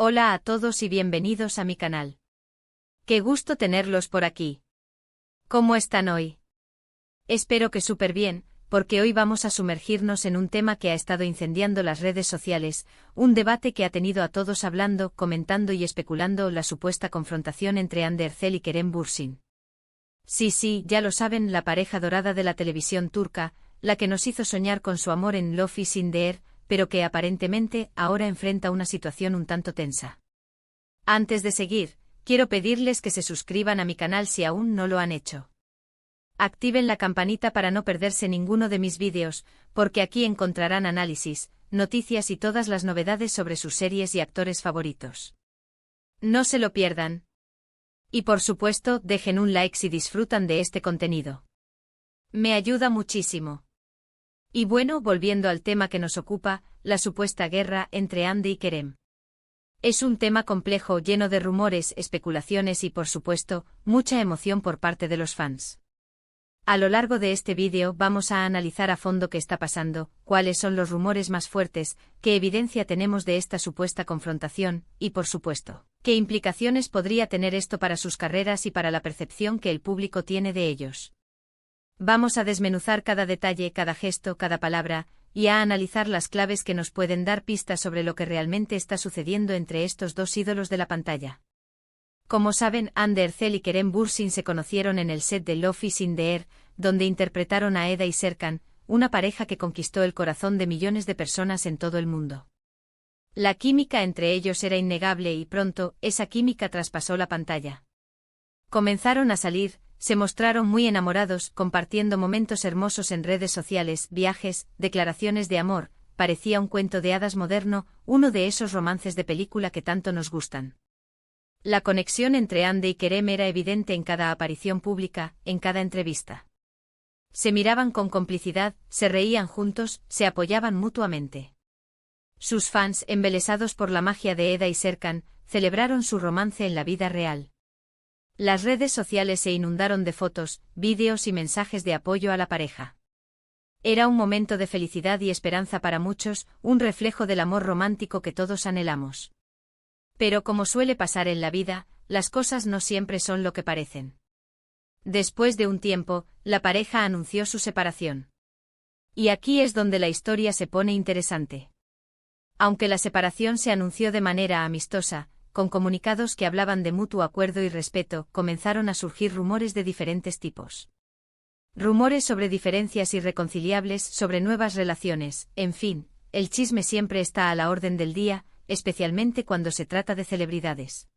Hola a todos y bienvenidos a mi canal. Qué gusto tenerlos por aquí. ¿Cómo están hoy? Espero que súper bien, porque hoy vamos a sumergirnos en un tema que ha estado incendiando las redes sociales, un debate que ha tenido a todos hablando, comentando y especulando la supuesta confrontación entre Hande Erçel y Kerem Bürsin. Sí, ya lo saben, la pareja dorada de la televisión turca, la que nos hizo soñar con su amor en Love is in the Air, pero que aparentemente ahora enfrenta una situación un tanto tensa. Antes de seguir, quiero pedirles que se suscriban a mi canal si aún no lo han hecho. Activen la campanita para no perderse ninguno de mis vídeos, porque aquí encontrarán análisis, noticias y todas las novedades sobre sus series y actores favoritos. No se lo pierdan. Y por supuesto, dejen un like si disfrutan de este contenido. Me ayuda muchísimo. Y bueno, volviendo al tema que nos ocupa, la supuesta guerra entre Hande y Kerem. Es un tema complejo, lleno de rumores, especulaciones y por supuesto, mucha emoción por parte de los fans. A lo largo de este vídeo vamos a analizar a fondo qué está pasando, cuáles son los rumores más fuertes, qué evidencia tenemos de esta supuesta confrontación, y por supuesto, qué implicaciones podría tener esto para sus carreras y para la percepción que el público tiene de ellos. Vamos a desmenuzar cada detalle, cada gesto, cada palabra, y a analizar las claves que nos pueden dar pistas sobre lo que realmente está sucediendo entre estos dos ídolos de la pantalla. Como saben, Hande Erçel y Kerem Bürsin se conocieron en el set de Love is in the Air, donde interpretaron a Eda y Serkan, una pareja que conquistó el corazón de millones de personas en todo el mundo. La química entre ellos era innegable y pronto, esa química traspasó la pantalla. Comenzaron a salir, se mostraron muy enamorados, compartiendo momentos hermosos en redes sociales, viajes, declaraciones de amor, parecía un cuento de hadas moderno, uno de esos romances de película que tanto nos gustan. La conexión entre Hande y Kerem era evidente en cada aparición pública, en cada entrevista. Se miraban con complicidad, se reían juntos, se apoyaban mutuamente. Sus fans, embelesados por la magia de Eda y Serkan, celebraron su romance en la vida real. Las redes sociales se inundaron de fotos, vídeos y mensajes de apoyo a la pareja. Era un momento de felicidad y esperanza para muchos, un reflejo del amor romántico que todos anhelamos. Pero como suele pasar en la vida, las cosas no siempre son lo que parecen. Después de un tiempo, la pareja anunció su separación. Y aquí es donde la historia se pone interesante. Aunque la separación se anunció de manera amistosa, con comunicados que hablaban de mutuo acuerdo y respeto, comenzaron a surgir rumores de diferentes tipos. Rumores sobre diferencias irreconciliables, sobre nuevas relaciones, en fin, el chisme siempre está a la orden del día, especialmente cuando se trata de celebridades.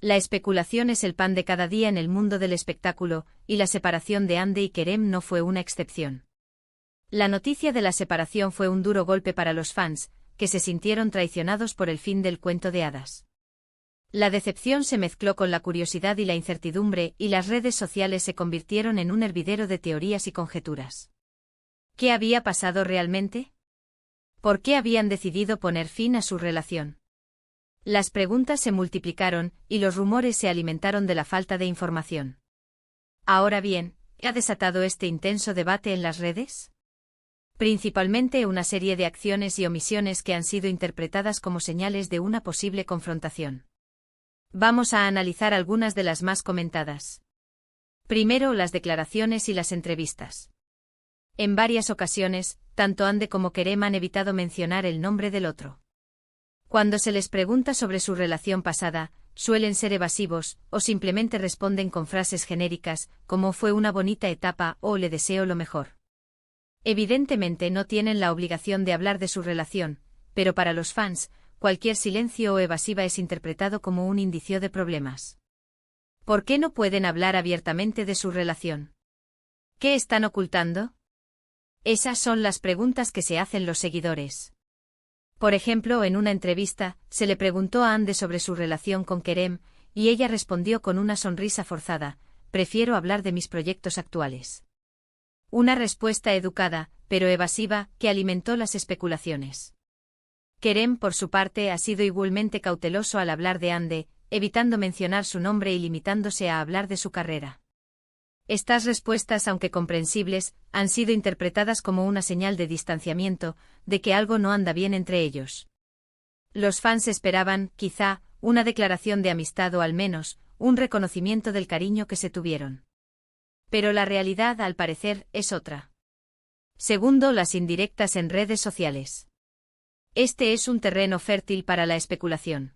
La especulación es el pan de cada día en el mundo del espectáculo, y la separación de Hande y Kerem no fue una excepción. La noticia de la separación fue un duro golpe para los fans, que se sintieron traicionados por el fin del cuento de hadas. La decepción se mezcló con la curiosidad y la incertidumbre, y las redes sociales se convirtieron en un hervidero de teorías y conjeturas. ¿Qué había pasado realmente? ¿Por qué habían decidido poner fin a su relación? Las preguntas se multiplicaron, y los rumores se alimentaron de la falta de información. Ahora bien, ¿qué ha desatado este intenso debate en las redes? Principalmente una serie de acciones y omisiones que han sido interpretadas como señales de una posible confrontación. Vamos a analizar algunas de las más comentadas. Primero, las declaraciones y las entrevistas. En varias ocasiones, tanto Hande como Kerem han evitado mencionar el nombre del otro. Cuando se les pregunta sobre su relación pasada, suelen ser evasivos, o simplemente responden con frases genéricas, como fue una bonita etapa o le deseo lo mejor. Evidentemente no tienen la obligación de hablar de su relación, pero para los fans, cualquier silencio o evasiva es interpretado como un indicio de problemas. ¿Por qué no pueden hablar abiertamente de su relación? ¿Qué están ocultando? Esas son las preguntas que se hacen los seguidores. Por ejemplo, en una entrevista, se le preguntó a Hande sobre su relación con Kerem, y ella respondió con una sonrisa forzada: prefiero hablar de mis proyectos actuales. Una respuesta educada, pero evasiva, que alimentó las especulaciones. Kerem, por su parte, ha sido igualmente cauteloso al hablar de Hande, evitando mencionar su nombre y limitándose a hablar de su carrera. Estas respuestas, aunque comprensibles, han sido interpretadas como una señal de distanciamiento, de que algo no anda bien entre ellos. Los fans esperaban, quizá, una declaración de amistad o al menos, un reconocimiento del cariño que se tuvieron. Pero la realidad, al parecer, es otra. Segundo, las indirectas en redes sociales. Este es un terreno fértil para la especulación.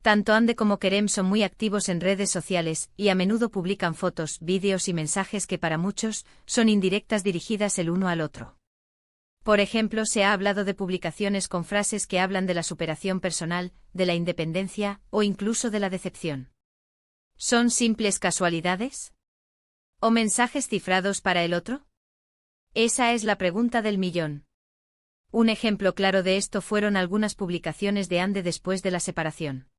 Tanto Ande como Kerem son muy activos en redes sociales y a menudo publican fotos, vídeos y mensajes que para muchos son indirectas dirigidas el uno al otro. Por ejemplo, se ha hablado de publicaciones con frases que hablan de la superación personal, de la independencia o incluso de la decepción. ¿Son simples casualidades? ¿O mensajes cifrados para el otro? Esa es la pregunta del millón. Un ejemplo claro de esto fueron algunas publicaciones de Ande después de la separación.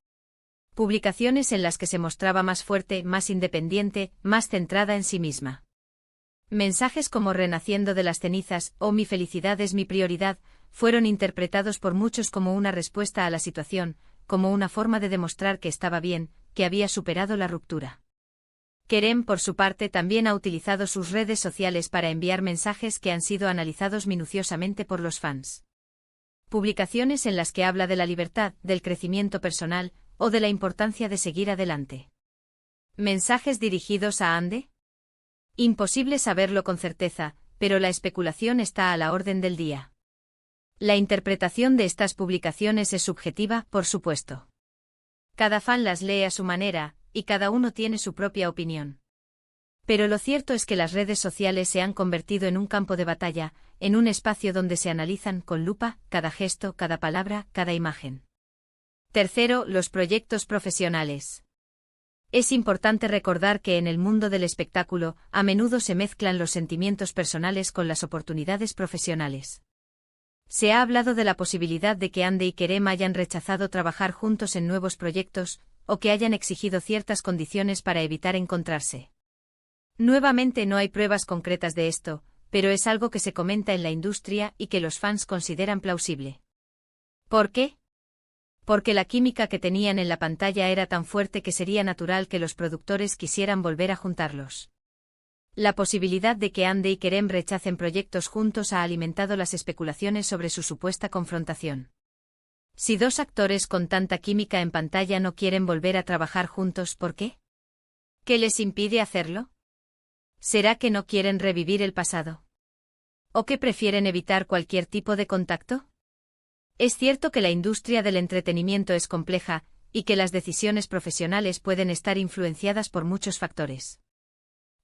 Publicaciones en las que se mostraba más fuerte, más independiente, más centrada en sí misma. Mensajes como renaciendo de las cenizas o mi felicidad es mi prioridad, fueron interpretados por muchos como una respuesta a la situación, como una forma de demostrar que estaba bien, que había superado la ruptura. Kerem, por su parte, también ha utilizado sus redes sociales para enviar mensajes que han sido analizados minuciosamente por los fans. Publicaciones en las que habla de la libertad, del crecimiento personal, o de la importancia de seguir adelante. ¿Mensajes dirigidos a Ande? Imposible saberlo con certeza, pero la especulación está a la orden del día. La interpretación de estas publicaciones es subjetiva, por supuesto. Cada fan las lee a su manera, y cada uno tiene su propia opinión. Pero lo cierto es que las redes sociales se han convertido en un campo de batalla, en un espacio donde se analizan con lupa cada gesto, cada palabra, cada imagen. Tercero, los proyectos profesionales. Es importante recordar que en el mundo del espectáculo, a menudo se mezclan los sentimientos personales con las oportunidades profesionales. Se ha hablado de la posibilidad de que Ande y Kerem hayan rechazado trabajar juntos en nuevos proyectos, o que hayan exigido ciertas condiciones para evitar encontrarse. Nuevamente no hay pruebas concretas de esto, pero es algo que se comenta en la industria y que los fans consideran plausible. ¿Por qué? Porque la química que tenían en la pantalla era tan fuerte que sería natural que los productores quisieran volver a juntarlos. La posibilidad de que Ande y Kerem rechacen proyectos juntos ha alimentado las especulaciones sobre su supuesta confrontación. Si dos actores con tanta química en pantalla no quieren volver a trabajar juntos, ¿por qué? ¿Qué les impide hacerlo? ¿Será que no quieren revivir el pasado? ¿O que prefieren evitar cualquier tipo de contacto? Es cierto que la industria del entretenimiento es compleja, y que las decisiones profesionales pueden estar influenciadas por muchos factores.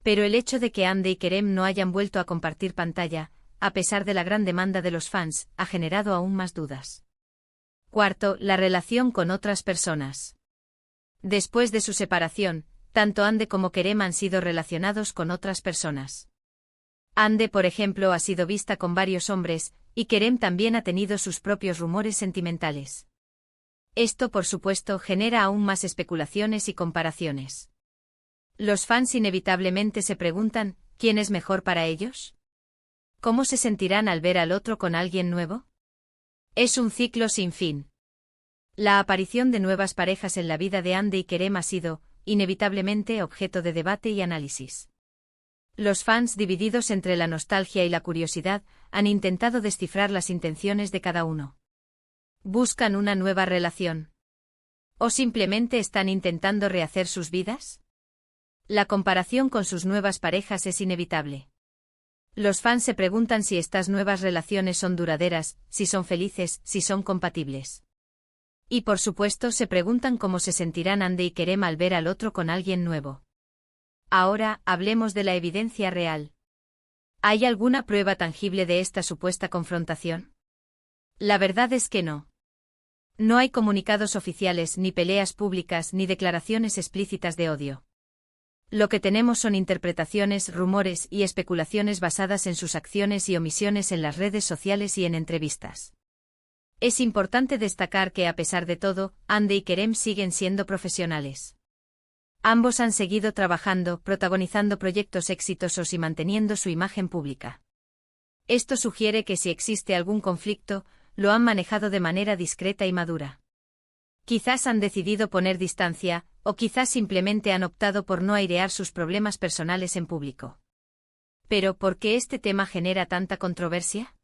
Pero el hecho de que Ande y Kerem no hayan vuelto a compartir pantalla, a pesar de la gran demanda de los fans, ha generado aún más dudas. Cuarto, la relación con otras personas. Después de su separación, tanto Ande como Kerem han sido relacionados con otras personas. Ande, por ejemplo, ha sido vista con varios hombres, y Kerem también ha tenido sus propios rumores sentimentales. Esto, por supuesto, genera aún más especulaciones y comparaciones. Los fans inevitablemente se preguntan, ¿quién es mejor para ellos? ¿Cómo se sentirán al ver al otro con alguien nuevo? Es un ciclo sin fin. La aparición de nuevas parejas en la vida de Ande y Kerem ha sido, inevitablemente, objeto de debate y análisis. Los fans, divididos entre la nostalgia y la curiosidad, han intentado descifrar las intenciones de cada uno. ¿Buscan una nueva relación? ¿O simplemente están intentando rehacer sus vidas? La comparación con sus nuevas parejas es inevitable. Los fans se preguntan si estas nuevas relaciones son duraderas, si son felices, si son compatibles. Y por supuesto se preguntan cómo se sentirán Ande y Kerem al ver al otro con alguien nuevo. Ahora, hablemos de la evidencia real. ¿Hay alguna prueba tangible de esta supuesta confrontación? La verdad es que no. No hay comunicados oficiales, ni peleas públicas, ni declaraciones explícitas de odio. Lo que tenemos son interpretaciones, rumores y especulaciones basadas en sus acciones y omisiones en las redes sociales y en entrevistas. Es importante destacar que, a pesar de todo, Ande y Kerem siguen siendo profesionales. Ambos han seguido trabajando, protagonizando proyectos exitosos y manteniendo su imagen pública. Esto sugiere que si existe algún conflicto, lo han manejado de manera discreta y madura. Quizás han decidido poner distancia, o quizás simplemente han optado por no airear sus problemas personales en público. Pero, ¿por qué este tema genera tanta controversia?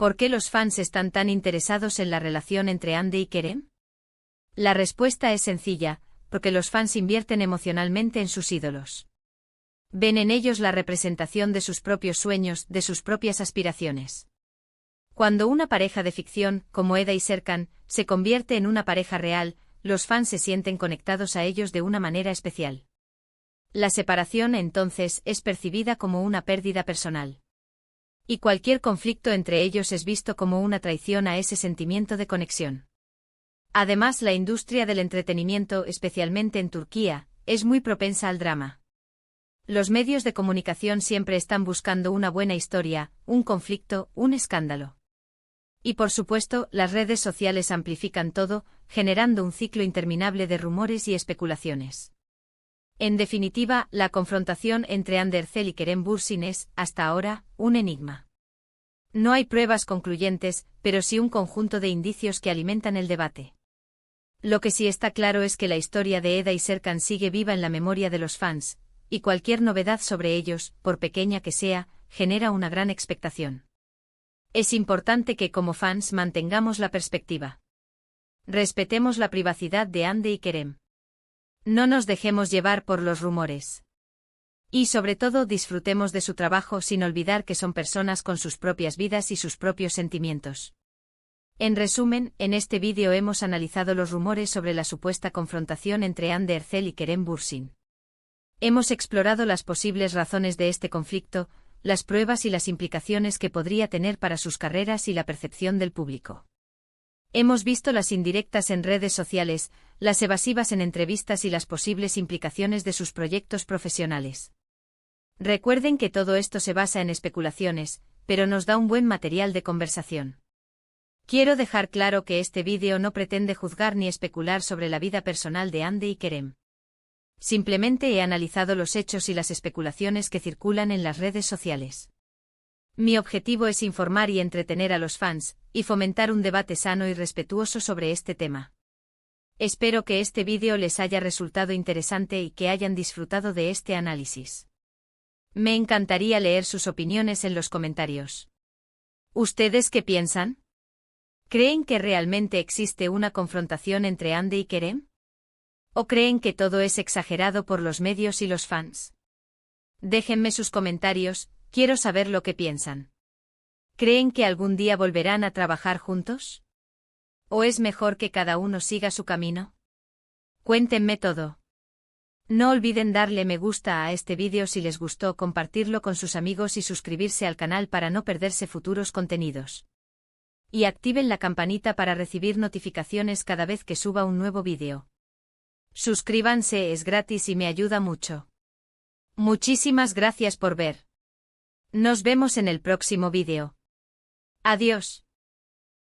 ¿Por qué los fans están tan interesados en la relación entre Andy y Kerem? La respuesta es sencilla, porque los fans invierten emocionalmente en sus ídolos. Ven en ellos la representación de sus propios sueños, de sus propias aspiraciones. Cuando una pareja de ficción, como Eda y Serkan, se convierte en una pareja real, los fans se sienten conectados a ellos de una manera especial. La separación, entonces, es percibida como una pérdida personal. Y cualquier conflicto entre ellos es visto como una traición a ese sentimiento de conexión. Además, la industria del entretenimiento, especialmente en Turquía, es muy propensa al drama. Los medios de comunicación siempre están buscando una buena historia, un conflicto, un escándalo. Y por supuesto, las redes sociales amplifican todo, generando un ciclo interminable de rumores y especulaciones. En definitiva, la confrontación entre Hande Erçel y Kerem Bürsin es, hasta ahora, un enigma. No hay pruebas concluyentes, pero sí un conjunto de indicios que alimentan el debate. Lo que sí está claro es que la historia de Eda y Serkan sigue viva en la memoria de los fans, y cualquier novedad sobre ellos, por pequeña que sea, genera una gran expectación. Es importante que como fans mantengamos la perspectiva. Respetemos la privacidad de Hande y Kerem. No nos dejemos llevar por los rumores. Y sobre todo disfrutemos de su trabajo sin olvidar que son personas con sus propias vidas y sus propios sentimientos. En resumen, en este vídeo hemos analizado los rumores sobre la supuesta confrontación entre Hande Erçel y Kerem Bürsin. Hemos explorado las posibles razones de este conflicto, las pruebas y las implicaciones que podría tener para sus carreras y la percepción del público. Hemos visto las indirectas en redes sociales, las evasivas en entrevistas y las posibles implicaciones de sus proyectos profesionales. Recuerden que todo esto se basa en especulaciones, pero nos da un buen material de conversación. Quiero dejar claro que este vídeo no pretende juzgar ni especular sobre la vida personal de Hande y Kerem. Simplemente he analizado los hechos y las especulaciones que circulan en las redes sociales. Mi objetivo es informar y entretener a los fans, y fomentar un debate sano y respetuoso sobre este tema. Espero que este vídeo les haya resultado interesante y que hayan disfrutado de este análisis. Me encantaría leer sus opiniones en los comentarios. ¿Ustedes qué piensan? ¿Creen que realmente existe una confrontación entre Hande y Kerem? ¿O creen que todo es exagerado por los medios y los fans? Déjenme sus comentarios, quiero saber lo que piensan. ¿Creen que algún día volverán a trabajar juntos? ¿O es mejor que cada uno siga su camino? Cuéntenme todo. No olviden darle me gusta a este vídeo si les gustó, compartirlo con sus amigos y suscribirse al canal para no perderse futuros contenidos. Y activen la campanita para recibir notificaciones cada vez que suba un nuevo vídeo. Suscríbanse, es gratis y me ayuda mucho. Muchísimas gracias por ver. Nos vemos en el próximo vídeo. Adiós.